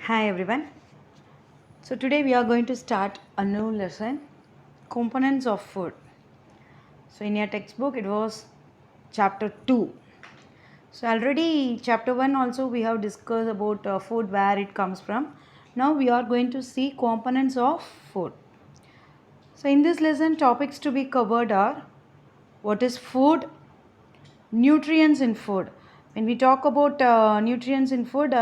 Hi everyone. So today we are going to start a new lesson, components of food. So in your textbook it was chapter 2. So already chapter 1 also we have discussed about food, where it comes from. Now we are going to see components of food. So in this lesson topics to be covered are what is food, nutrients in food. When we talk about nutrients in food,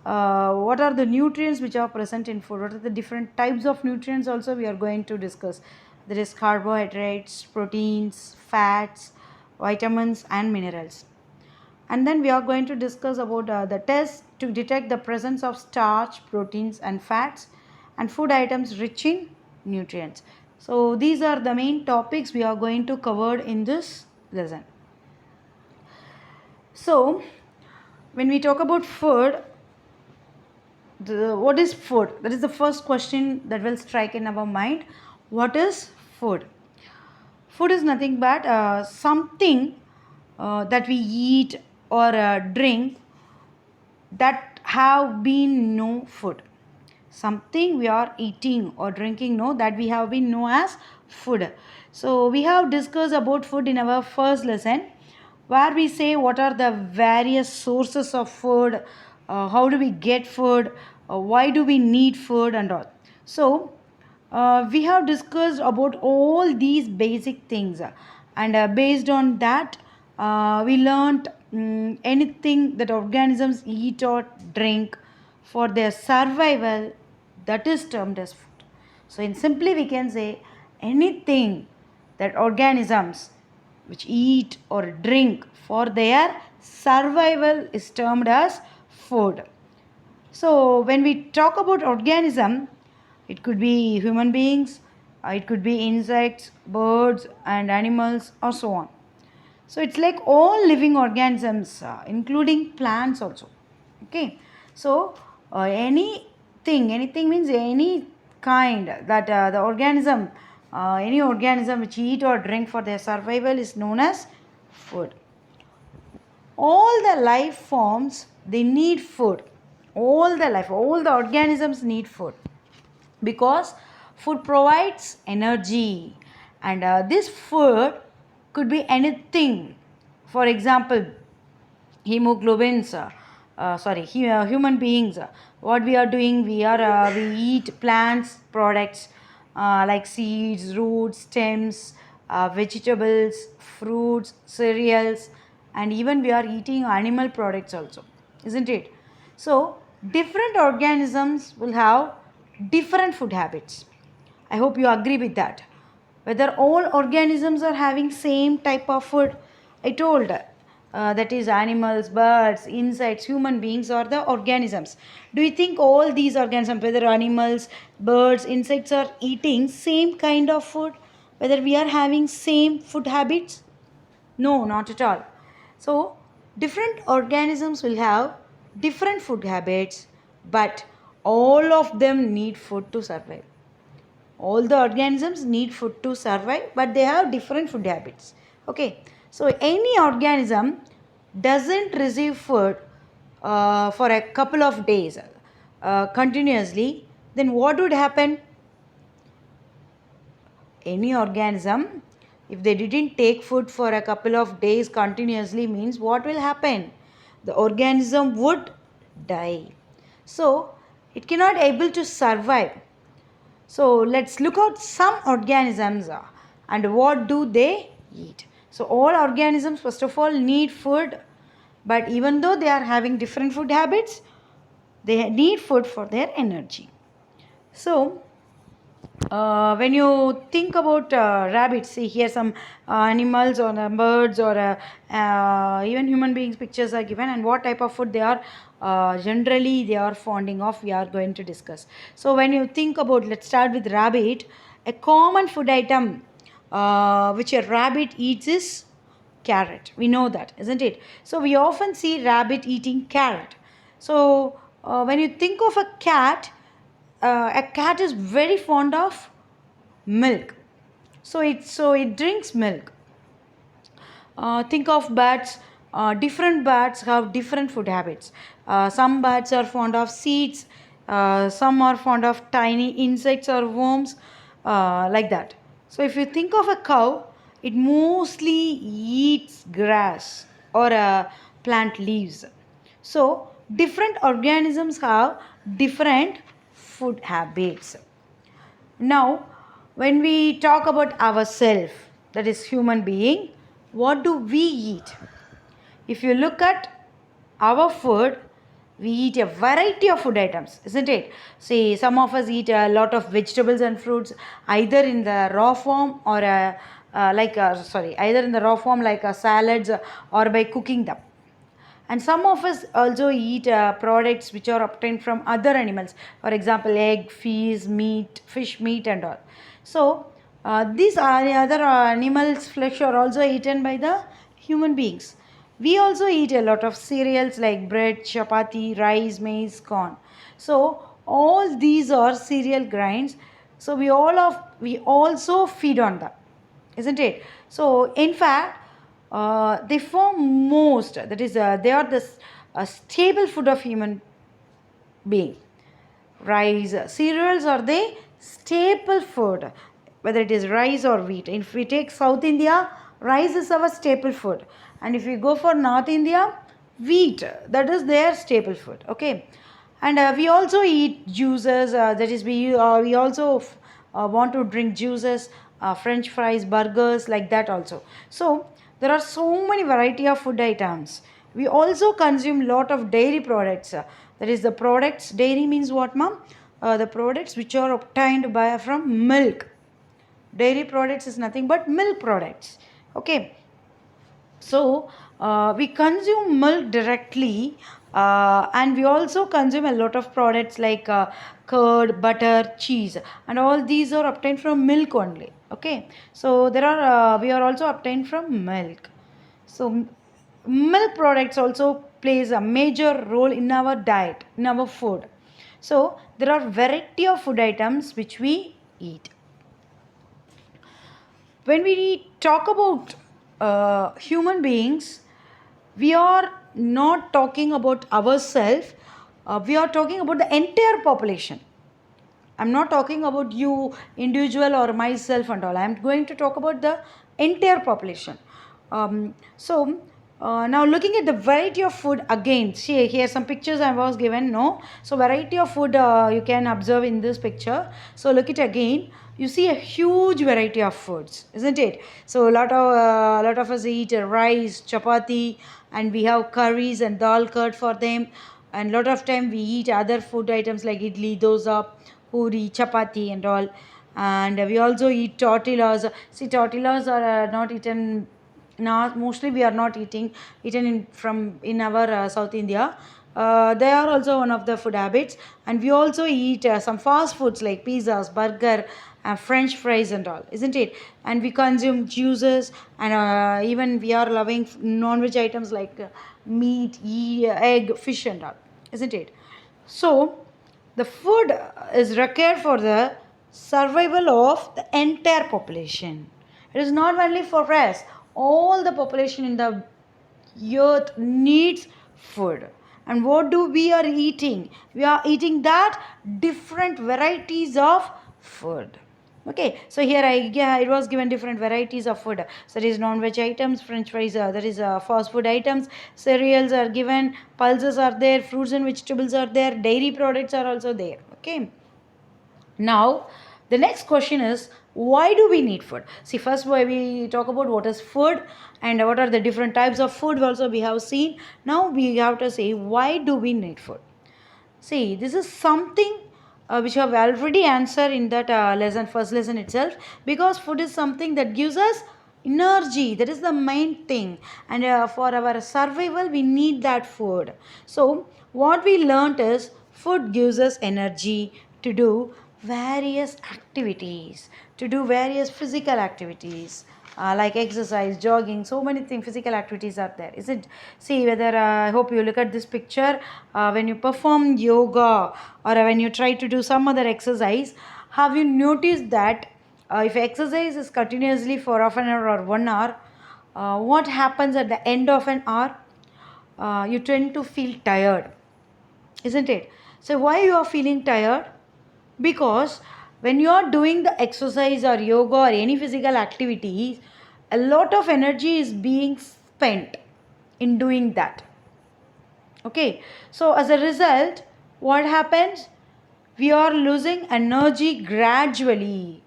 what are the nutrients which are present in food? What are the different types of nutrients also we are going to discuss? There is carbohydrates, proteins, fats, vitamins and minerals. And then we are going to discuss about the test to detect the presence of starch, proteins and fats and food items rich in nutrients. So these are the main topics we are going to cover in this lesson. So, when we talk about food, what is food? That is the first question that will strike in our mind. What is food? Food is nothing but something that we eat or drink that have been no food. Something we are eating or drinking, no, that we have been known as food. So we have discussed about food in our first lesson, where we say what are the various sources of food, how do we get food, why do we need food and all. So we have discussed about all these basic things, and based on that we learned anything that organisms eat or drink for their survival, that is termed as food. So in simply we can say anything that organisms which eat or drink for their survival is termed as food. So when we talk about organism, it could be human beings, it could be insects, birds and animals or so on. So it's like all living organisms, including plants also. Okay. So anything means any kind that the organism, any organism which eat or drink for their survival is known as food. All the life forms, they need food. All the organisms need food, because food provides energy, and this food could be anything. For example, hemoglobins, human beings, what we are doing, we eat plants products, like seeds, roots, stems, vegetables, fruits, cereals, and even we are eating animal products also, isn't it? So different organisms will have different food habits. I hope you agree with that. Whether all organisms are having same type of food, I told, that is animals, birds, insects, human beings, or the organisms. Do you think all these organisms, whether animals, birds, insects, are eating same kind of food? Whether we are having same food habits? No, not at all. So, different organisms will have different food habits, but all of them need food to survive. All the organisms need food to survive, but they have different food habits. Okay. So, any organism doesn't receive food for a couple of days continuously, then what would happen? Any organism, if they didn't take food for a couple of days continuously, means what will happen? The organism would die. So it cannot able to survive. So let's look at some organisms, and what do they eat. So all organisms first of all need food, but even though they are having different food habits, they need food for their energy. So when you think about rabbits, see here some animals or birds or even human beings pictures are given, and what type of food they are generally they are fonding of, we are going to discuss. So when you think about, let's start with rabbit. A common food item which a rabbit eats is carrot. We know that, isn't it? So we often see rabbit eating carrot. So when you think of a cat is very fond of milk. So it drinks milk. Think of bats. Different bats have different food habits. Some bats are fond of seeds, Some are fond of tiny insects or worms, like that. So if you think of a cow, it mostly eats grass or plant leaves. So different organisms have different food habits. Now, when we talk about ourselves, that is human being, what do we eat? If you look at our food, we eat a variety of food items, isn't it? See, some of us eat a lot of vegetables and fruits, either in the raw form or either in the raw form like salads, or by cooking them. And some of us also eat products which are obtained from other animals, for example egg, fish meat and all. So these are the other animals flesh are also eaten by the human beings. We also eat a lot of cereals like bread, chapati, rice, maize, corn. So all these are cereal grains. So we also feed on them, isn't it? So in fact, they form most, that is they are the stable food of human being. Rice, cereals are the staple food, whether it is rice or wheat. If we take South India, rice is our staple food, and if we go for North India, wheat, that is their staple food. Okay. And we also eat juices, that is we also want to drink juices, french fries, burgers, like that also. So there are so many variety of food items. We also consume lot of dairy products, that is the products, dairy means what, ma'am? The products which are obtained by from milk. Dairy products is nothing but milk products. Okay. So we consume milk directly, and we also consume a lot of products like curd, butter, cheese, and all these are obtained from milk only. Okay. So there are we are also obtained from milk. So milk products also plays a major role in our diet, in our food. So there are variety of food items which we eat. When we talk about human beings, we are not talking about ourselves, we are talking about the entire population. I'm not talking about you individual or myself and all. I'm going to talk about the entire population. Now looking at the variety of food again. See here some pictures I was given. No, so variety of food you can observe in this picture. So look it again. You see a huge variety of foods, isn't it? So a lot of us eat rice, chapati, and we have curries and dal curd for them. And lot of time we eat other food items like idli, dosa, puri, chapati and all. And we also eat tortillas. See, tortillas are not eaten, not mostly we are not eaten in our South India. They are also one of the food habits. And we also eat some fast foods like pizzas, burger, french fries and all, isn't it? And we consume juices, and even we are loving non-veg items like meat, egg, fish and all, isn't it? So the food is required for the survival of the entire population. It is not only for us. All the population in the earth needs food. And what do we are eating? We are eating that different varieties of food. Okay, so here it was given different varieties of food. So there is non-veg items, french fries, there is fast food items, cereals are given, pulses are there, fruits and vegetables are there, dairy products are also there. Okay. Now, the next question is, why do we need food? See, first why we talk about what is food and what are the different types of food also we have seen. Now we have to say, why do we need food? See, this is something which I have already answered in that first lesson itself, because food is something that gives us energy. That is the main thing. And for our survival, we need that food. So, what we learnt is food gives us energy to do various activities, to do various physical activities, like exercise, jogging, so many things, physical activities are there, is it? See whether I hope you look at this picture. When you perform yoga or when you try to do some other exercise, have you noticed that if exercise is continuously for half an hour or 1 hour, what happens at the end of an hour? You tend to feel tired, isn't it? So why you are feeling tired? Because when you are doing the exercise or yoga or any physical activities, a lot of energy is being spent in doing that. Okay, so as a result, what happens? We are losing energy gradually.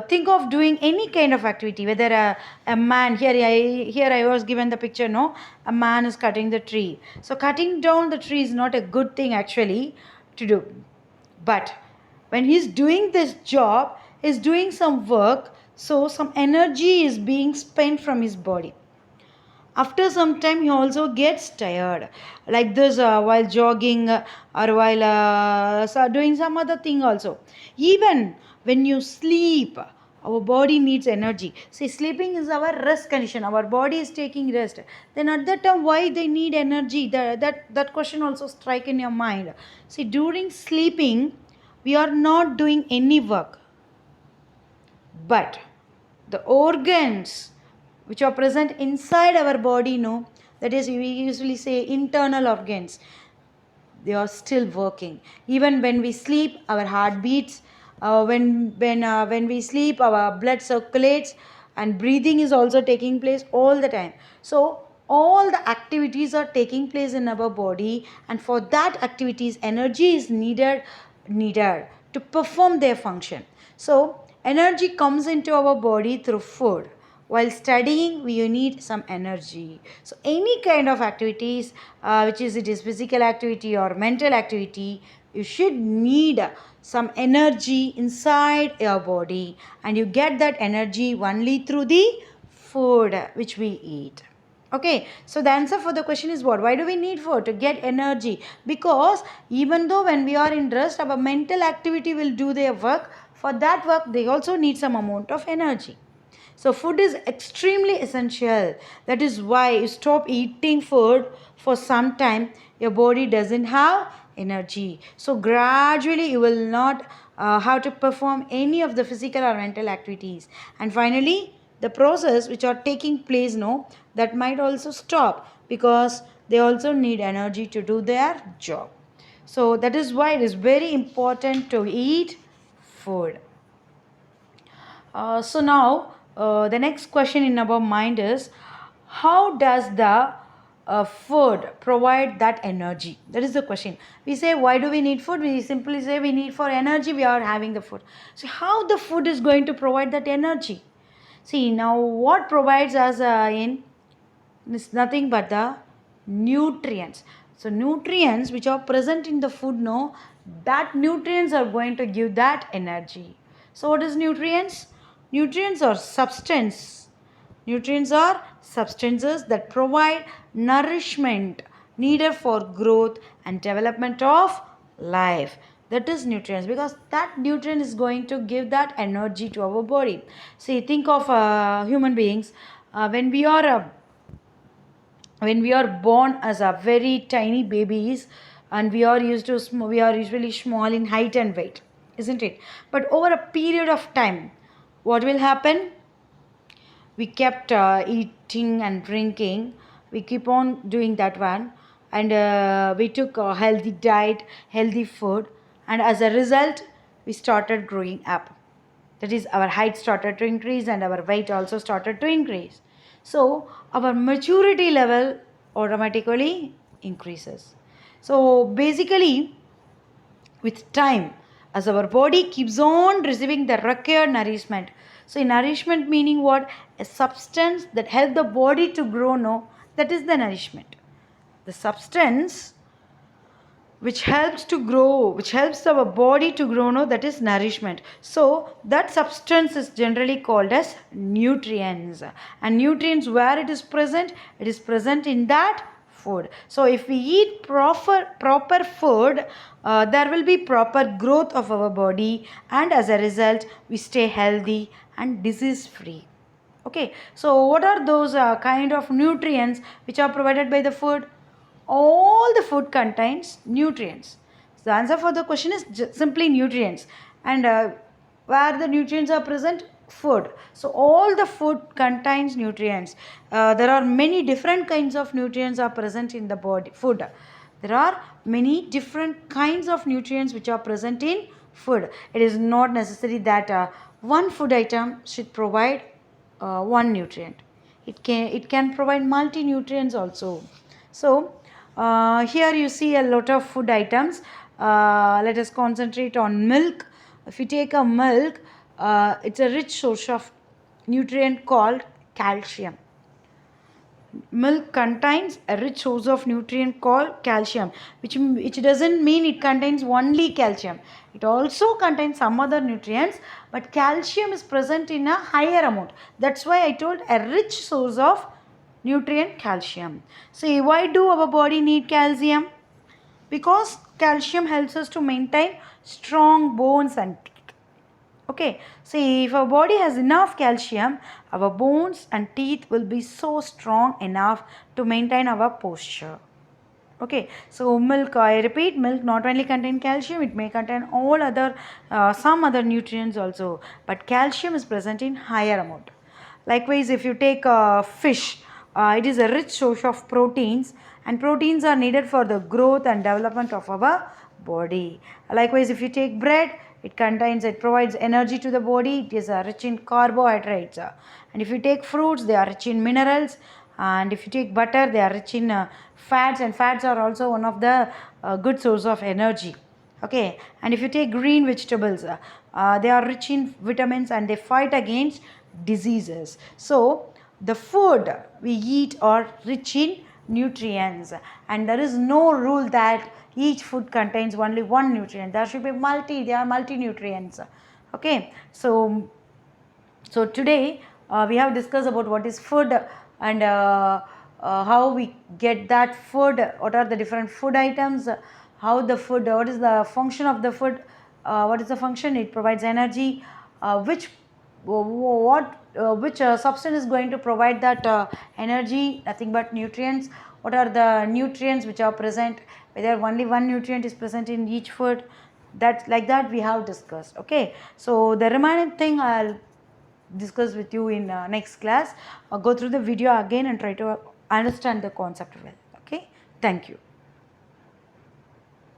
Think of doing any kind of activity, whether a man, here I was given the picture, no, a man is cutting the tree. So cutting down the tree is not a good thing actually to do. But when he's doing this job, he's doing some work, so some energy is being spent from his body. After some time he also gets tired, like this, while jogging, or while doing some other thing also. Even when you sleep, our body needs energy. See, sleeping is our rest condition, our body is taking rest. Then at that time, why they need energy? That question also strike in your mind. See, during sleeping we are not doing any work, but the organs which are present inside our body, no, that is, we usually say internal organs, they are still working. Even when we sleep, our heart beats. When we sleep, our blood circulates, and breathing is also taking place all the time. So all the activities are taking place in our body, and for that activities energy is needed to perform their function. So energy comes into our body through food. While studying, we need some energy. So any kind of activities, which is it is physical activity or mental activity, you should need some energy inside your body, and you get that energy only through the food which we eat. Okay, so the answer for the question is what? Why do we need food? To get energy. Because even though when we are in rest, our mental activity will do their work. For that work, they also need some amount of energy. So food is extremely essential. That is why you stop eating food for some time, your body doesn't have energy. So gradually you will not have to perform any of the physical or mental activities. And finally, the process which are taking place, no, that might also stop, because they also need energy to do their job. So that is why it is very important to eat food. So now the next question in our mind is, how does the food provide that energy? That is the question. We say, why do we need food? We simply say we need for energy, we are having the food. So how the food is going to provide that energy? See, now what provides us in is nothing but the nutrients. So nutrients which are present in the food, no, that nutrients are going to give that energy. So what is nutrients? Nutrients are substance. Nutrients are substances that provide nourishment needed for growth and development of life. That is nutrients, because that nutrient is going to give that energy to our body. See, think of human beings. When we are born as a very tiny babies, and we are usually small in height and weight, isn't it? But over a period of time, what will happen? We kept eating and drinking, we keep on doing that one, and we took a healthy diet, healthy food, and as a result we started growing up. That is, our height started to increase and our weight also started to increase. So our maturity level automatically increases. So basically, with time, as our body keeps on receiving the required nourishment. So nourishment meaning what? A substance that helps the body to grow, no, that is the nourishment. The substance which helps to grow, which helps our body to grow, no, that is nourishment. So that substance is generally called as nutrients. And nutrients, where it is present? It is present in that food. So if we eat proper food, there will be proper growth of our body, and as a result we stay healthy and disease free. Okay, so what are those kind of nutrients which are provided by the food? All the food contains nutrients. So the answer for the question is simply nutrients. And where the nutrients are present? Food. So all the food contains nutrients. There are many different kinds of nutrients are present in the body food. There are many different kinds of nutrients which are present in food. It is not necessary that one food item should provide one nutrient. It can provide multi nutrients also. So here you see a lot of food items. Let us concentrate on milk. If you take a milk, it's a rich source of nutrient called calcium. Milk contains a rich source of nutrient called calcium, which doesn't mean it contains only calcium. It also contains some other nutrients, but calcium is present in a higher amount. That's why I told a rich source of nutrient calcium. See, why do our body need calcium? Because calcium helps us to maintain strong bones and teeth. Okay, see, if our body has enough calcium, our bones and teeth will be so strong enough to maintain our posture. Okay, so milk, I repeat, milk not only contain calcium, it may contain all other some other nutrients also, but calcium is present in higher amount. Likewise, if you take fish, it is a rich source of proteins, and proteins are needed for the growth and development of our body. Likewise, if you take bread, it provides energy to the body. It is rich in carbohydrates. And if you take fruits, they are rich in minerals. And if you take butter, they are rich in fats, and fats are also one of the good source of energy. Okay, and if you take green vegetables, they are rich in vitamins and they fight against diseases. So the food we eat are rich in nutrients, and there is no rule that each food contains only one nutrient. There should be there are multi nutrients. Okay, so today we have discussed about what is food, and how we get that food, what are the different food items, how the food, what is the function of the food, what is the function, it provides energy, which substance is going to provide that energy, nothing but nutrients. What are the nutrients which are present, whether only one nutrient is present in each food, that like that we have discussed. Okay, so the remaining thing I'll discuss with you in next class. Go through the video again and try to understand the concept well. Okay, thank you.